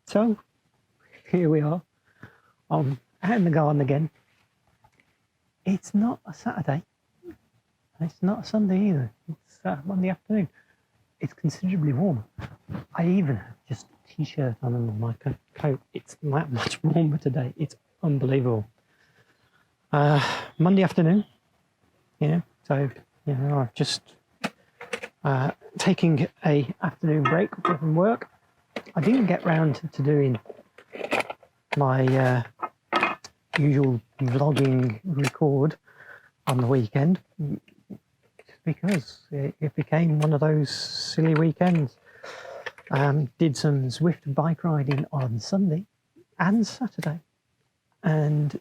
So here we are, out in the garden again. It's not a Saturday, it's not a Sunday either, it's Monday afternoon. It's considerably warmer. I even have just a t-shirt on under my coat. It's that much warmer today, it's unbelievable. Monday afternoon, so I'm just taking a afternoon break from work. I didn't get round to doing my usual vlogging record on the weekend because it became one of those silly weekends. Did some Zwift bike riding on Sunday and Saturday, and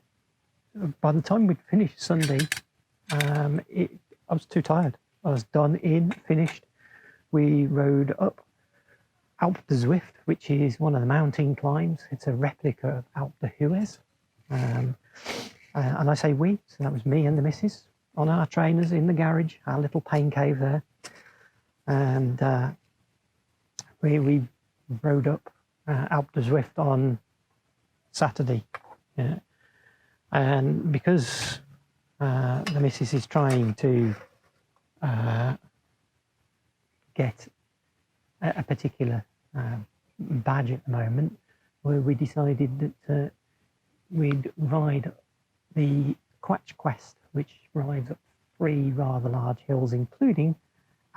by the time we'd finished Sunday, I was too tired. I was done finished. We rode up Alpe d'Huez, which is one of the mountain climbs. It's a replica of Alpe d'Huez. And I say we, so that was me and the missus on our trainers in the garage, our little pain cave there. And we rode up Alpe d'Huez on Saturday. Yeah. And because the missus is trying to get a particular badge at the moment, we decided that we'd ride the Quatch Quest, which rides up 3 rather large hills, including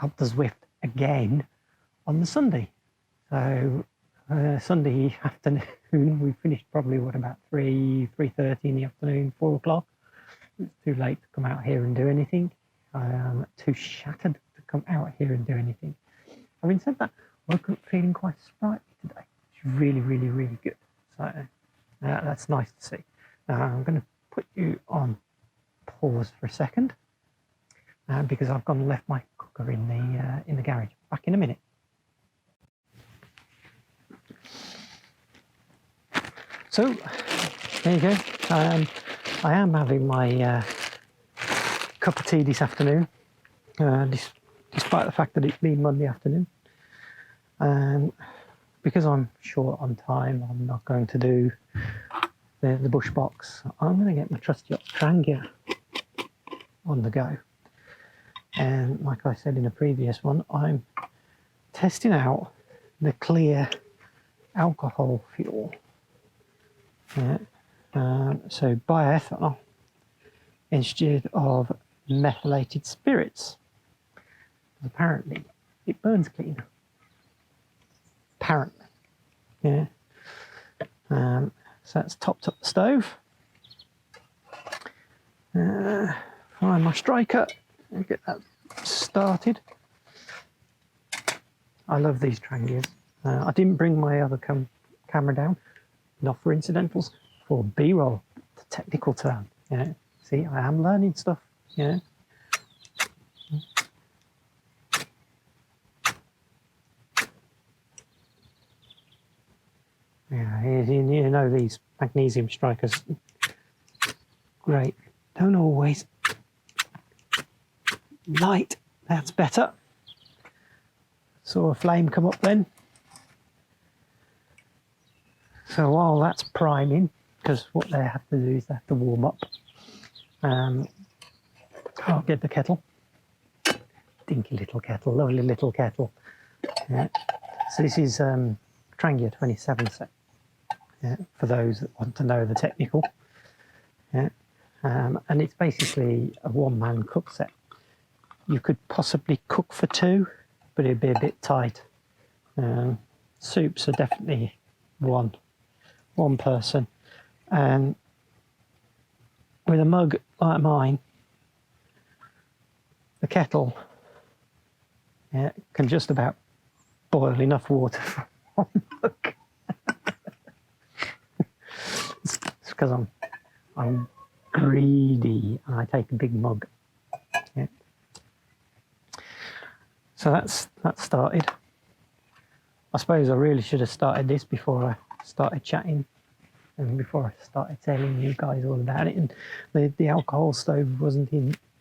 Alpe d'Huez again on the Sunday. So Sunday afternoon, we finished probably about 3:30 in the afternoon, 4 o'clock. It's too late to come out here and do anything. Too shattered to come out here and do anything. Having said that, I woke up feeling quite sprightly today. It's really, really, really good. So that's nice to see. Now I'm going to put you on pause for a second because I've gone and left my cooker in the garage. Back in a minute. So there you go. I am having my cup of tea this afternoon, despite the fact that it's been Monday afternoon. Because I'm short on time, I'm not going to do the bush box. I'm going to get my trusty old Trangia on the go. And like I said in a previous one, I'm testing out the clear alcohol fuel. Yeah. So bioethanol instead of methylated spirits. Apparently it burns cleaner. Apparently. Yeah. So that's topped up the stove. Find my striker and get that started. I love these Trangias. I didn't bring my other camera down, not for incidentals, for B-roll, the technical term. Yeah. See, I am learning stuff. Yeah. Yeah, you know these magnesium strikers. Great. Don't always light. That's better. Saw a flame come up then. So while that's priming, because what they have to do is they have to warm up. I'll get the kettle. Dinky little kettle, lovely little kettle. Yeah. So this is Trangia 27 set. Yeah, for those that want to know the technical. Yeah. And it's basically a one-man cook set. You could possibly cook for 2, but it'd be a bit tight. Soups are definitely one person. And with a mug like mine, the kettle can just about boil enough water for 1 mug. It's because I'm greedy and I take a big mug. Yeah. So that's started. I suppose I really should have started this before I started chatting and before I started telling you guys all about it. And the alcohol stove wasn't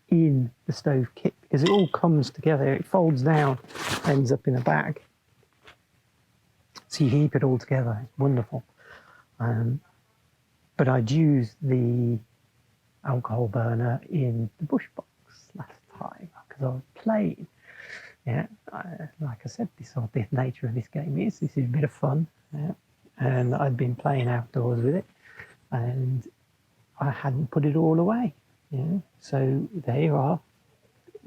in the stove kit because it all comes together. It folds down, ends up in a bag. So you heap it all together. It's wonderful. But I'd used the alcohol burner in the bush box last time because I was playing. Yeah, like I said, this is what the nature of this game is. This is a bit of fun. Yeah, and I'd been playing outdoors with it, and I hadn't put it all away. Yeah, so there you are.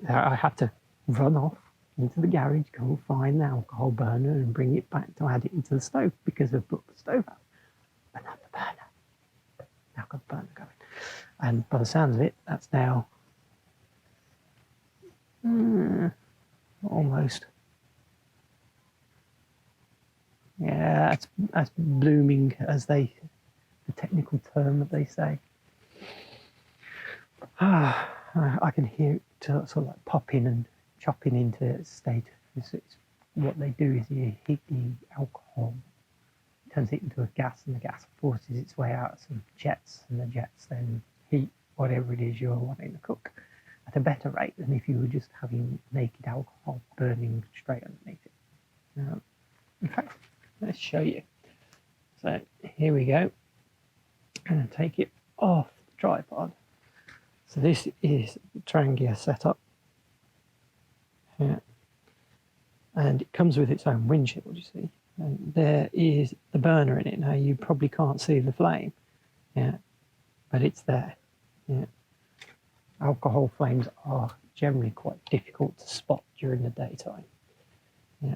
I had to run off into the garage, go find the alcohol burner, and bring it back to add it into the stove because I've put the stove out, but not the burner. Now I've got the burner going, and by the sounds of it, that's now almost. Yeah, that's blooming, as the technical term that they say. I can hear it sort of like popping and chopping into its state. What they do is you heat the alcohol, turns it into a gas, and the gas forces its way out of some jets, and the jets then heat whatever it is you're wanting to cook at a better rate than if you were just having naked alcohol burning straight underneath it. In fact, let's show you. So here we go. I'm going to take it off the tripod. So this is the Trangia setup. Yeah. And it comes with its own windshield, you see. And there is the burner in it. Now you probably can't see the flame, yeah, but it's there. Yeah. Alcohol flames are generally quite difficult to spot during the daytime. Yeah.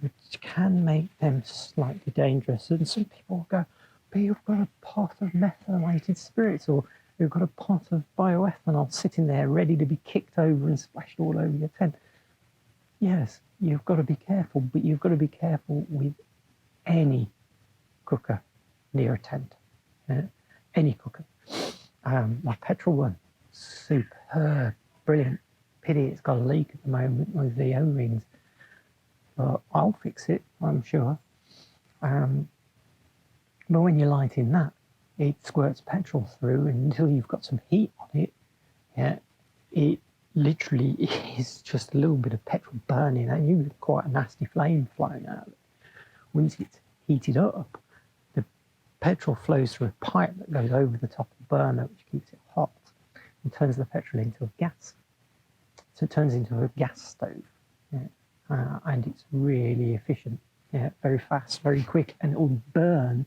Which can make them slightly dangerous. And some people go, but you've got a pot of methylated spirits, or you've got a pot of bioethanol sitting there ready to be kicked over and splashed all over your tent. Yes, you've got to be careful, but you've got to be careful with any cooker near a tent. Any cooker. My petrol one, superb, brilliant. Pity it's got a leak at the moment with the O-rings. But I'll fix it, I'm sure. But when you're lighting that, it squirts petrol through, and until you've got some heat on it, yeah, it literally is just a little bit of petrol burning, and you get quite a nasty flame flowing out of it. Once it's heated up, the petrol flows through a pipe that goes over the top of the burner, which keeps it hot, and turns the petrol into a gas. So it turns into a gas stove. Yeah. And it's really efficient, yeah, very fast, very quick, and it will burn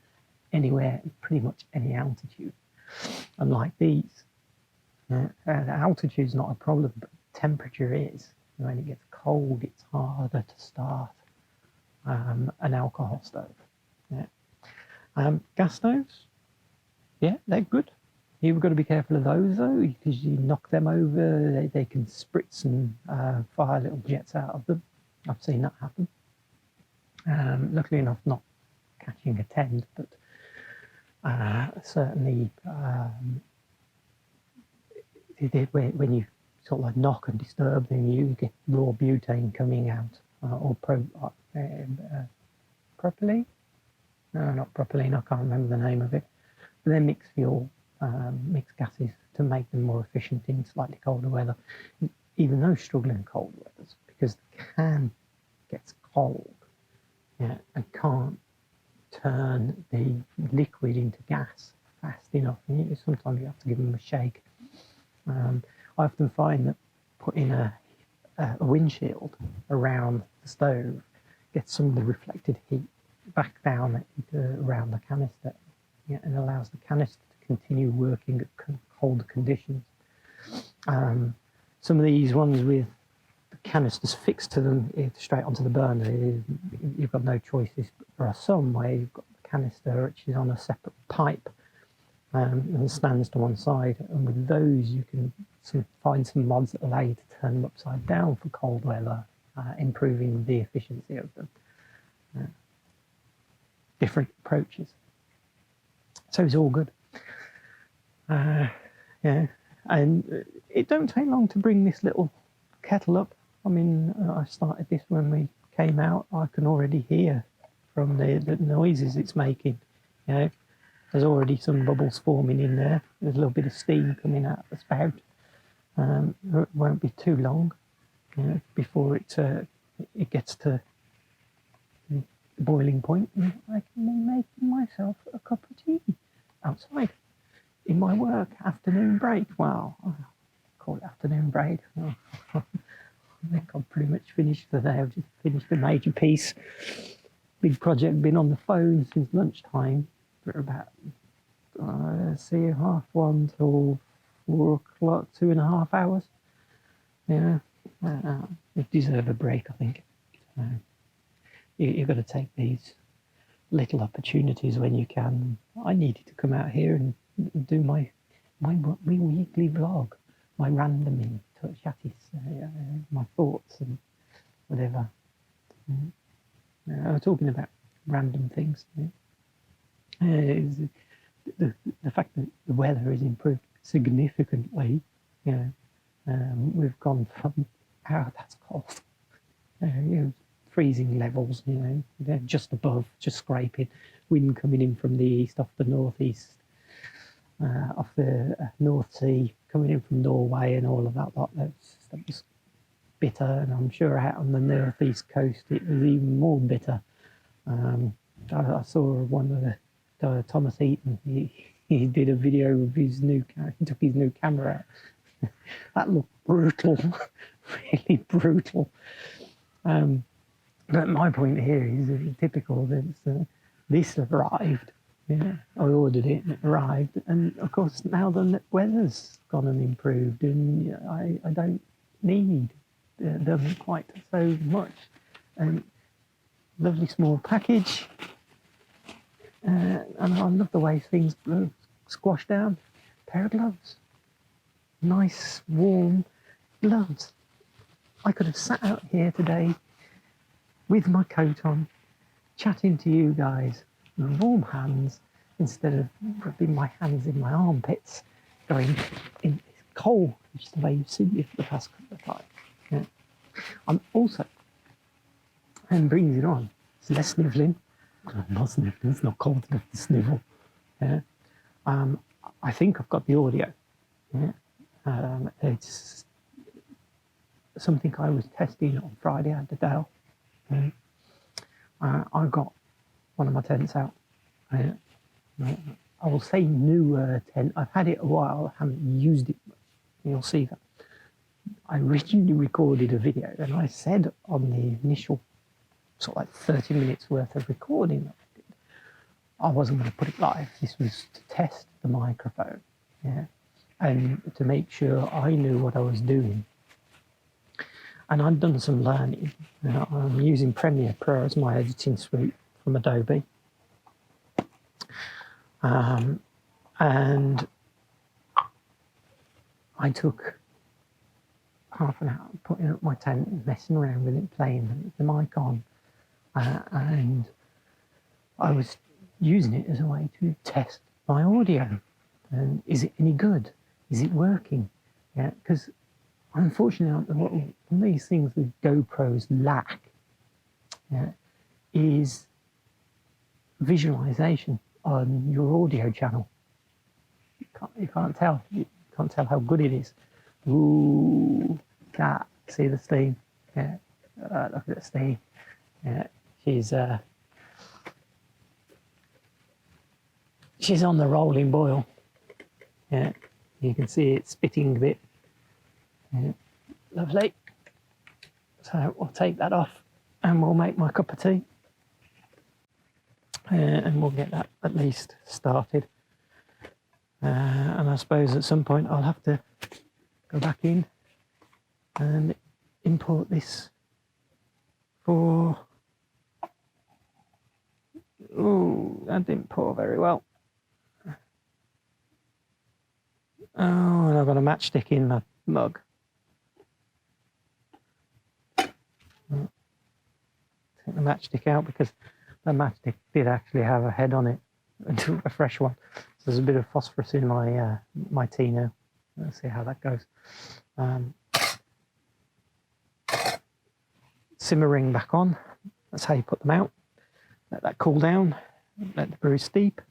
anywhere, pretty much any altitude. Unlike these, the altitude is not a problem, but temperature is. When it gets cold, it's harder to start an alcohol stove. Yeah. Gas stoves, yeah, they're good. You've got to be careful of those though, because you knock them over, they can spritz and fire little jets out of them. I've seen that happen. Luckily enough, not catching a tent, but certainly when you sort of like knock and disturb them, you get raw butane coming out, or propylene? No, not propylene, I can't remember the name of it. But then mix fuel, mix gases to make them more efficient in slightly colder weather, even though struggling in cold weathers, because the can gets cold, yeah, and can't turn the liquid into gas fast enough. And sometimes you have to give them a shake. I often find that putting a windshield around the stove gets some of the reflected heat back down around the canister, yeah, and allows the canister to continue working at colder conditions. Some of these ones with the canisters fixed to them straight onto the burner, you've got no choices. But there are some where you've got the canister which is on a separate pipe and stands to one side, and with those you can find some mods that allow you to turn them upside down for cold weather, improving the efficiency of them. Different approaches. So it's all good. Yeah, and it don't take long to bring this little kettle up. I mean, I started this when we came out. I can already hear from the noises it's making. You know, there's already some bubbles forming in there. There's a little bit of steam coming out of the spout. It won't be too long, you know, before it gets to the boiling point, and I can be making myself a cup of tea outside in my work afternoon break. Well, I call it afternoon break. Well, I think I'm pretty much finished for the day. I've just finished a major piece. Big project, been on the phone since lunchtime for about, let's see, 1:30 till 4 o'clock, 2.5 hours. Yeah, you deserve a break, I think. You've got to take these little opportunities when you can. I needed to come out here and do my weekly vlog, my randoming, chatties, my thoughts and whatever. I was talking about random things. The fact that the weather has improved significantly. We've gone from, that's cold. Freezing levels, they're just above, just scraping. Wind coming in from the east, off the northeast, off the North Sea, coming in from Norway and all of that lot. That was bitter, and I'm sure out on the northeast coast it was even more bitter. I saw one of the Thomas Eaton. He did a video of his he took his new camera out. That looked brutal, really brutal. But my point here is typical. This arrived. Yeah, I ordered it and it arrived, and of course now the weather's gone and improved, and I don't need them quite so much. And lovely small package, and I love the way things squash down. Pair of gloves, nice warm gloves. I could have sat out here today with my coat on, chatting to you guys with warm hands, instead of rubbing my hands in my armpits, going, it's cold, which is the way you've seen me for the past couple of times. Yeah. I'm also, and brings it on, it's less snivelling. I'm not snivelling, it's not cold enough to snivel. Yeah. I think I've got the audio. Yeah. It's something I was testing on Friday at the Dell. I got one of my tents out. I will say newer tent. I've had it a while. I haven't used it much. You'll see that. I originally recorded a video, and I said on the initial sort of like 30 minutes worth of recording, I wasn't going to put it live. This was to test the microphone, and to make sure I knew what I was doing. And I've done some learning. I'm using Premiere Pro as my editing suite from Adobe. And I took half an hour putting up my tent and messing around with it, playing the mic on. And I was using it as a way to test my audio. And is it any good? Is it working? Yeah, because unfortunately, one of these things that GoPros lack is visualization on your audio channel. You can't tell. You can't tell how good it is. Ooh, that. See the steam? Yeah. Look at the steam. Yeah. She's on the rolling boil. Yeah. You can see it spitting a bit. Yeah. Lovely. So we'll take that off and we'll make my cup of tea. And we'll get that at least started. And I suppose at some point I'll have to go back in and import this for... Ooh, that didn't pour very well. Oh, and I've got a matchstick in my mug. Take the matchstick out because the matchstick did actually have a head on it, a fresh one. So there's a bit of phosphorus in my my tea now. Let's see how that goes. Simmering back on. That's how you put them out. Let that cool down. Let the brew steep.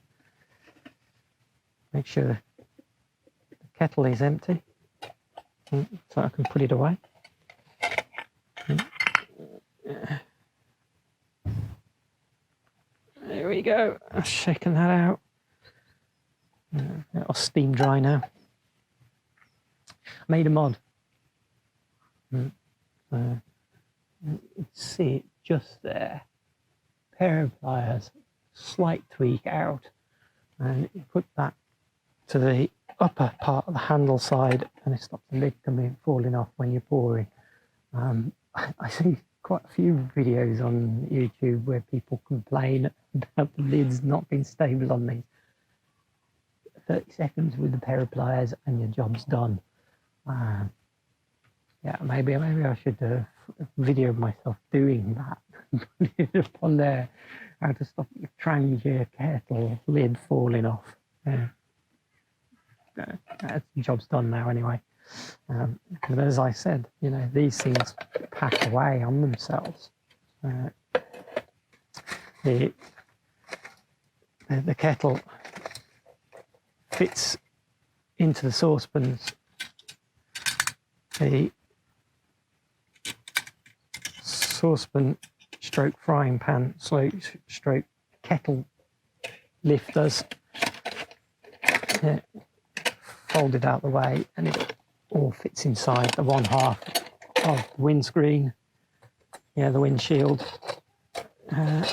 Make sure the kettle is empty, so I can put it away. we go. Shaking that out. I'll steam dry now. Made a mod. You can see it just there. Pair of pliers, slight tweak out, and you put that to the upper part of the handle side, and it stops the lid falling off when you're pouring. I see quite a few videos on YouTube where people complain about the lids not being stable on these. 30 seconds with a pair of pliers and your job's done. Yeah, maybe I should video myself doing that. Put it up on there, how to stop the Trangia kettle lid falling off. Yeah. The job's done now anyway. But as I said, you know, these things pack away on themselves. The kettle fits into the saucepans. The saucepan stroke frying pan stroke kettle lifters folded out the way, and it all fits inside the one half of the windscreen, the windshield, and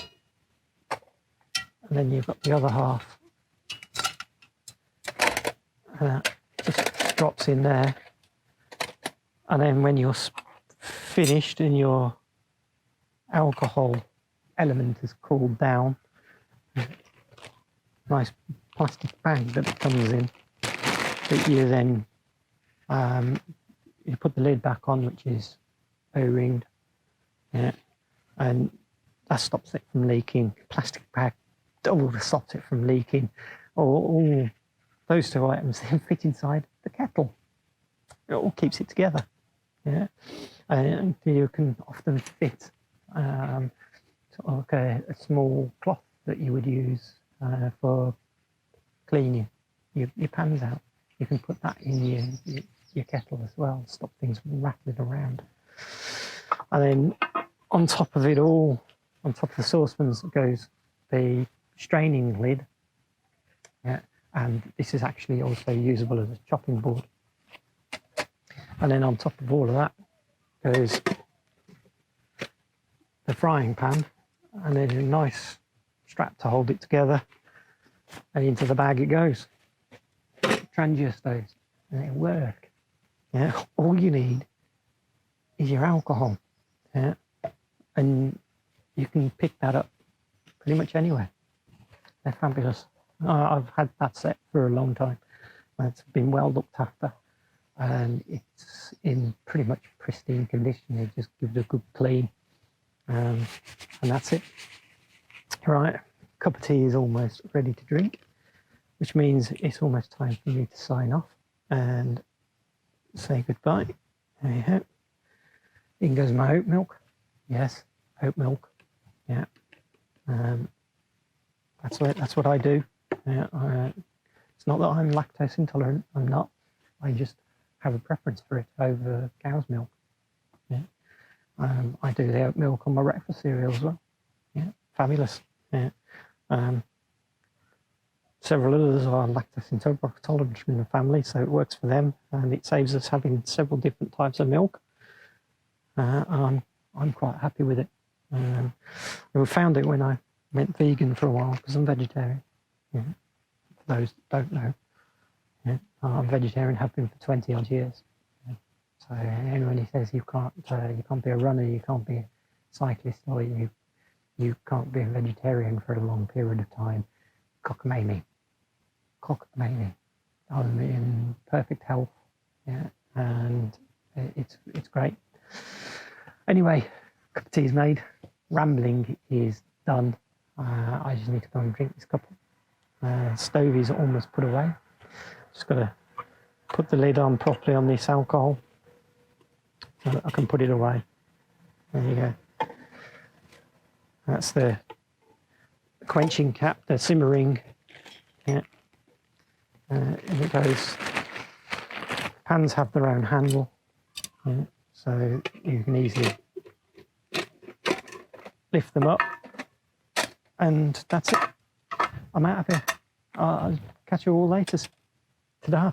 then you've got the other half just drops in there, and then when you're finished and your alcohol element is cooled down, nice plastic bag that it comes in, that you then you put the lid back on, which is O-ringed, and that stops it from leaking. Plastic bag double stops it from leaking. All those two items then fit inside the kettle. It all keeps it together. And you can often fit sort of like a small cloth that you would use for cleaning your pans out. You can put that in your kettle as well, stop things from rattling around. And then on top of it all, on top of the saucepans, goes the straining lid. And this is actually also usable as a chopping board. And then on top of all of that goes the frying pan, and then a nice strap to hold it together, and into the bag it goes. Trangia stoves, and they work. All you need is your alcohol, and you can pick that up pretty much anywhere. They're fabulous. I've had that set for a long time. It's been well looked after, and it's in pretty much pristine condition. It just gives a good clean, and that's it. Right, cup of tea is almost ready to drink, which means it's almost time for me to sign off and say goodbye. There you go. In goes my oat milk. Yes, oat milk. Yeah. That's what I do. It's not that I'm lactose intolerant. I'm not. I just have a preference for it over cow's milk. I do the oat milk on my breakfast cereal as well. Fabulous. Several others are lactose intolerant in the family, so it works for them, and it saves us having several different types of milk. I'm quite happy with it. We found it when I went vegan for a while, because I'm vegetarian. For those that don't know, I'm vegetarian, have been for 20 odd years. So anyone who says you can't be a runner, you can't be a cyclist, or you can't be a vegetarian for a long period of time, cockamamie. I'm in perfect health, and it's great. Anyway, cup of tea is made, rambling is done. I just need to go and drink this cup. Stove is almost put away. Just got to put the lid on properly on this alcohol so that I can put it away. There you go. That's the quenching cap, the simmering. And it goes. Pans have their own handle, so you can easily lift them up And that's it. I'm out of here. I'll catch you all later. Ta-da.